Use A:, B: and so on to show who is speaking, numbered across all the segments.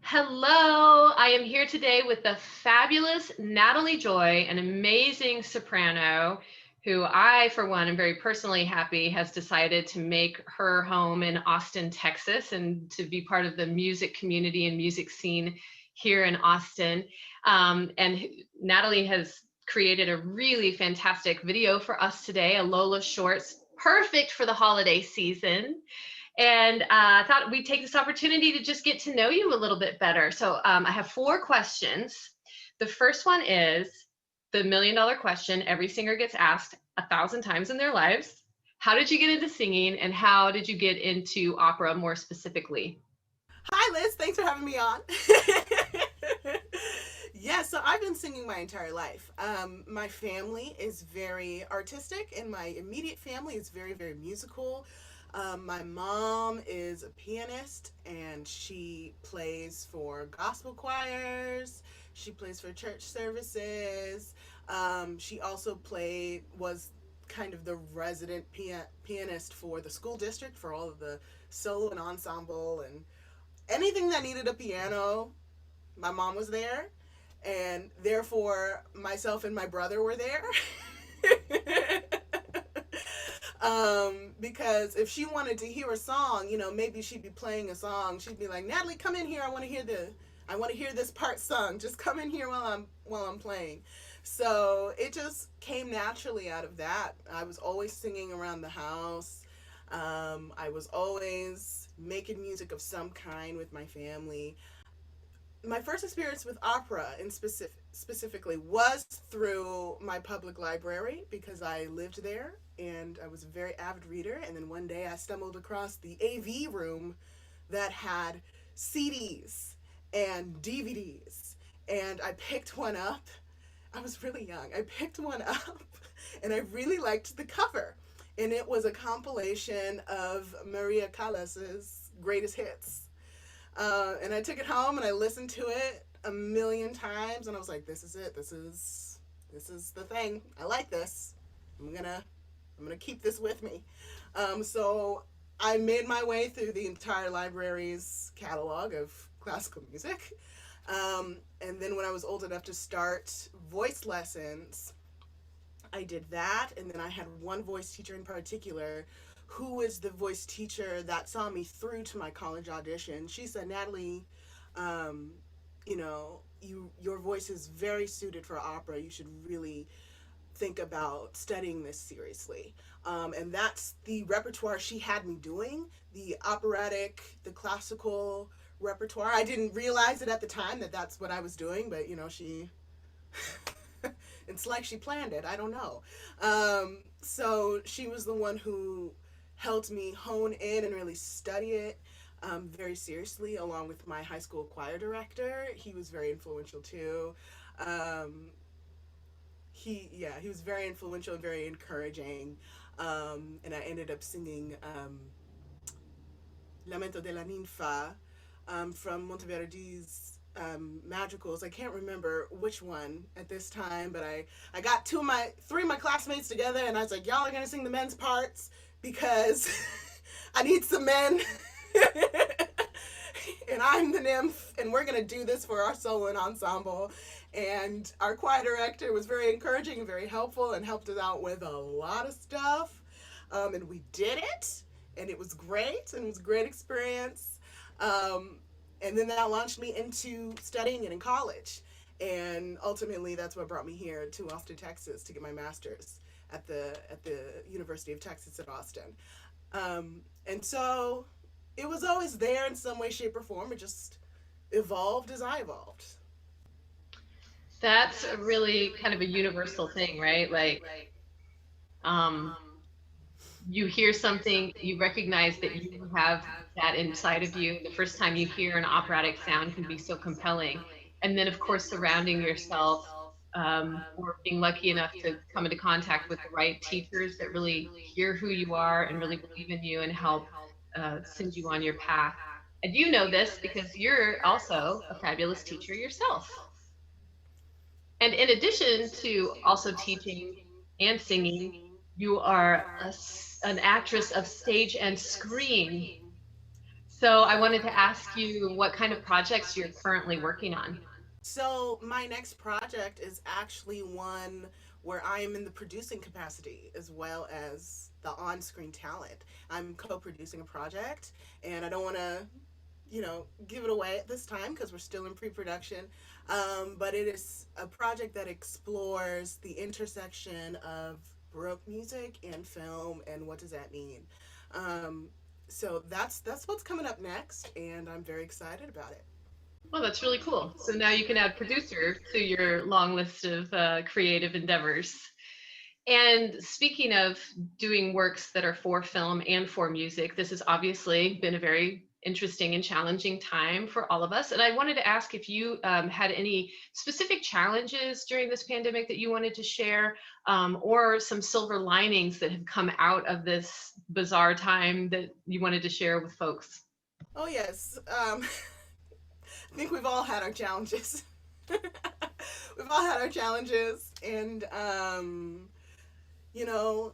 A: Hello, I am here today with the fabulous Natalie Joy, an amazing soprano who I, for one, am very personally happy has decided to make her home in Austin, Texas, and to be part of the music community and music scene here in Austin. And Natalie has created a really fantastic video for us today, a LOLA Shorts, perfect for the holiday season. And I thought we'd take this opportunity to just get to know you a little bit better. So I have four questions. The first one is the $1,000,000 question every singer gets asked 1,000 times in their lives. How did you get into singing, and how did you get into opera more specifically?
B: Hi, Liz. Thanks for having me on. Yeah, so I've been singing my entire life. My family is very artistic, and my immediate family is very, very musical. My mom is a pianist, and she plays for gospel choirs. She plays for church services. She also was kind of the resident pianist for the school district for all of the solo and ensemble and anything that needed a piano. My mom was there, and therefore myself and my brother were there. Because if she wanted to hear a song, maybe she'd be playing a song. She'd be like, "Natalie, come in here. I want to hear this part sung. Just come in here while I'm playing." So it just came naturally out of that. I was always singing around the house. I was always making music of some kind with my family. My first experience with opera specifically was through my public library because I lived there and I was a very avid reader. And then one day I stumbled across the AV room that had CDs and DVDs, and I picked one up. I was really young. I picked one up and I really liked the cover. And it was a compilation of Maria Callas's greatest hits. And I took it home and I listened to it a million times, and I was like, "This is it. This is the thing. I like this. I'm gonna keep this with me." So I made my way through the entire library's catalog of classical music. And then when I was old enough to start voice lessons, I did that, and then I had one voice teacher in particular who was the voice teacher that saw me through to my college audition. She said, "Natalie, um, your voice is very suited for opera. You should really think about studying this seriously." And that's the repertoire she had me doing, the operatic, the classical repertoire. I didn't realize it at the time that that's what I was doing, but she it's like she planned it. I don't know. So she was the one who helped me hone in and really study it very seriously, along with my high school choir director. He was very influential too. Um, he was very influential and very encouraging. And I ended up singing Lamento de la Ninfa from Monteverdi's madrigals. I can't remember which one at this time, but I got three of my classmates together, and I was like, "Y'all are gonna sing the men's parts because I need some men." And I'm the nymph, and we're gonna do this for our solo and ensemble. And our choir director was very encouraging and very helpful and helped us out with a lot of stuff. And we did it, and it was great, and it was a great experience. And then that launched me into studying it in college. And ultimately, that's what brought me here to Austin, Texas, to get my master's at the University of Texas at Austin. And so it was always there in some way, shape, or form. It just evolved as I evolved.
A: That's a really kind of a universal thing, right? Like, um, you hear something, you recognize that you have that inside of you. The first time you hear an operatic sound can be so compelling. And then, of course, surrounding yourself or being lucky enough to come into contact with the right teachers that really hear who you are and really believe in you and help send you on your path. And you know this because you're also a fabulous teacher yourself. And in addition to also teaching and singing, you are an actress of stage and screen. So I wanted to ask you what kind of projects you're currently working on.
B: So my next project is actually one where I am in the producing capacity as well as the on-screen talent. I'm co-producing a project, and I don't want to, give it away at this time because we're still in pre-production. But it is a project that explores the intersection of Baroque music and film, and what does that mean. Um, so that's what's coming up next, and I'm very excited about it.
A: Well, that's really cool. So now you can add producer to your long list of creative endeavors. And speaking of doing works that are for film and for music, this has obviously been a very interesting and challenging time for all of us. And I wanted to ask if you had any specific challenges during this pandemic that you wanted to share, or some silver linings that have come out of this bizarre time that you wanted to share with folks.
B: Oh yes, I think we've all had our challenges. We've all had our challenges, and you know,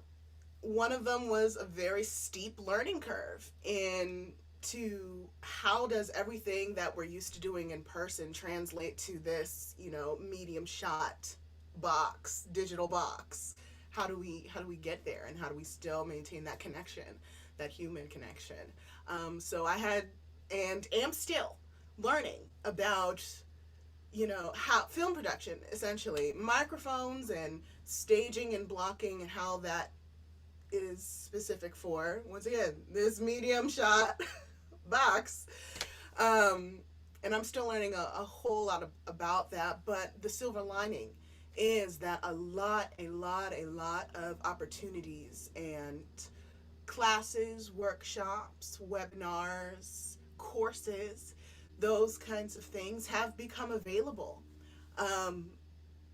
B: one of them was a very steep learning curve in to how does everything that we're used to doing in person translate to this, medium shot box, digital box. How do we get there, and how do we still maintain that connection, that human connection? So I had and am still learning about how film production, essentially microphones and staging and blocking, and how that is specific for, once again, this medium shot box. um, and I'm still learning a whole lot about that, but the silver lining is that a lot of opportunities and classes, workshops, webinars, courses, those kinds of things have become available. Um,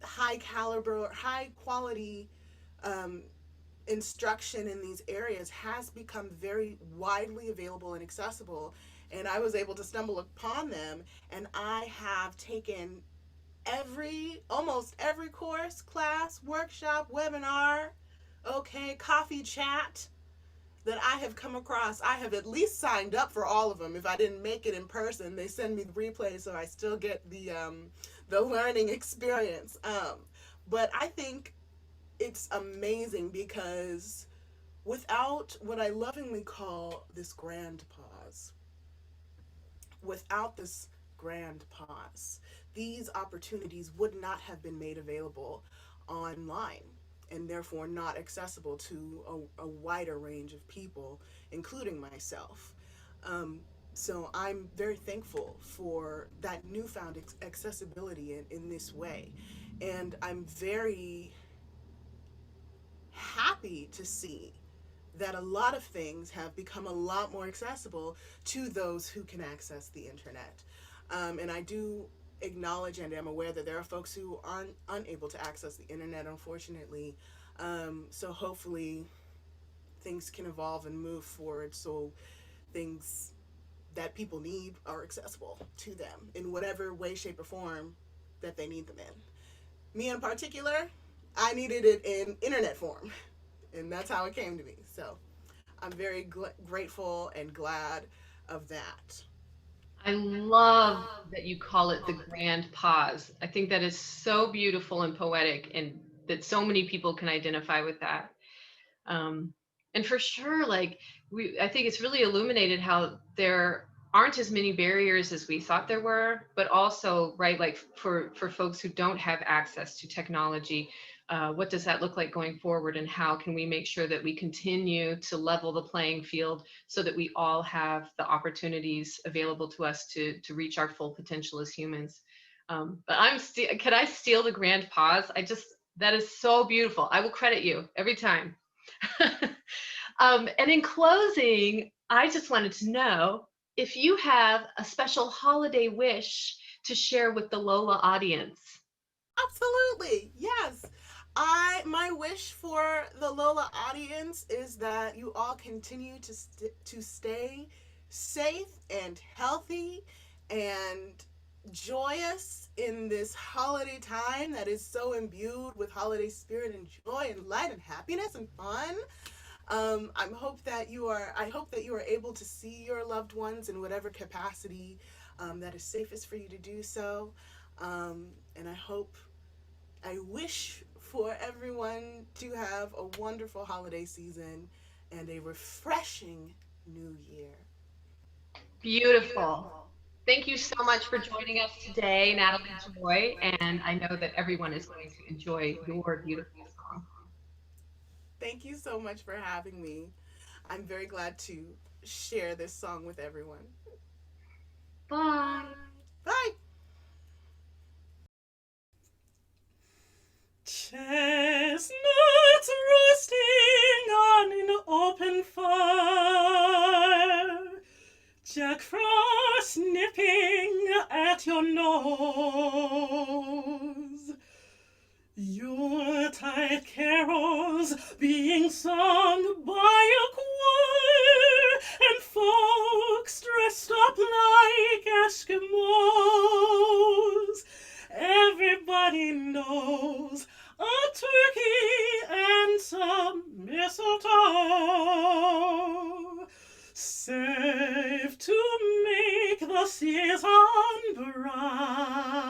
B: high caliber, high quality um, instruction in these areas has become very widely available and accessible. And I was able to stumble upon them, and I have taken almost every course, class, workshop, webinar, okay, coffee chat that I have come across. I have at least signed up for all of them. If I didn't make it in person, they send me the replay, so I still get the learning experience. But I think it's amazing because without what I lovingly call this grand pause, without this grand pause, these opportunities would not have been made available online, and therefore not accessible to a wider range of people, including myself. Um, so I'm very thankful for that newfound accessibility in this way. And I'm very happy to see that a lot of things have become a lot more accessible to those who can access the internet. And I do acknowledge and am aware that there are folks who aren't unable to access the internet, unfortunately. So hopefully things can evolve and move forward so things that people need are accessible to them in whatever way, shape, or form that they need them in. Me in particular, I needed it in internet form, and that's how it came to me. So I'm very grateful and glad of that.
A: I love that you call it the grand pause. I think that is so beautiful and poetic, and that so many people can identify with that. Um, and for sure, like I think it's really illuminated how there aren't as many barriers as we thought there were, but also, right, like for folks who don't have access to technology, what does that look like going forward, and how can we make sure that we continue to level the playing field so that we all have the opportunities available to us to reach our full potential as humans. But can I steal the grand pause? That is so beautiful. I will credit you every time. And in closing, I just wanted to know if you have a special holiday wish to share with the Lola audience.
B: Absolutely, yes. My wish for the Lola audience is that you all continue to stay safe and healthy and joyous in this holiday time that is so imbued with holiday spirit and joy and light and happiness and fun. I hope that you are able to see your loved ones in whatever capacity that is safest for you to do so. And I wish for everyone to have a wonderful holiday season and a refreshing new year.
A: Beautiful. Thank you so much for joining us today, Natalie Joy. And I know that everyone is going to enjoy your beautiful song.
B: Thank you so much for having me. I'm very glad to share this song with everyone.
A: Bye.
B: Bye.
C: Chestnuts roasting on an open fire, Jack Frost nipping at your nose, Yuletide carols being sung by a choir, and folks dressed up like Eskimos. Everybody knows a turkey and some mistletoe serve to make the season bright.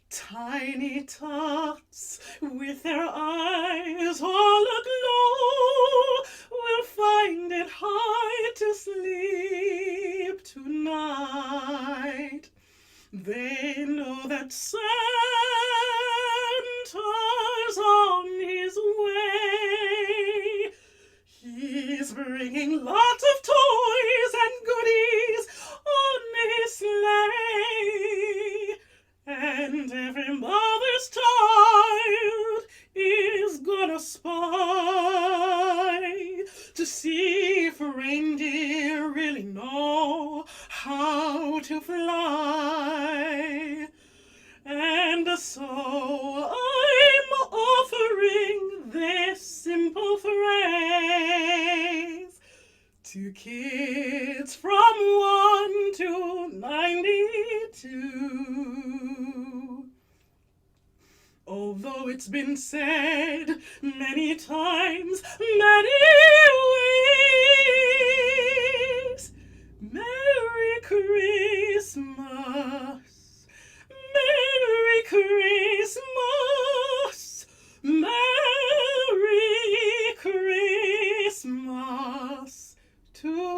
C: Tiny tots with their eyes all aglow will find it hard to sleep tonight. They know that Santa's on his way. He's bringing lots of toys and goodies on his sleigh. And every mother's child is gonna spy to see if reindeer really know how to fly. And so I'm offering this simple phrase to kids from 1 to 92. Although it's been said many times, many ways, Merry Christmas, Merry Christmas, Merry Christmas to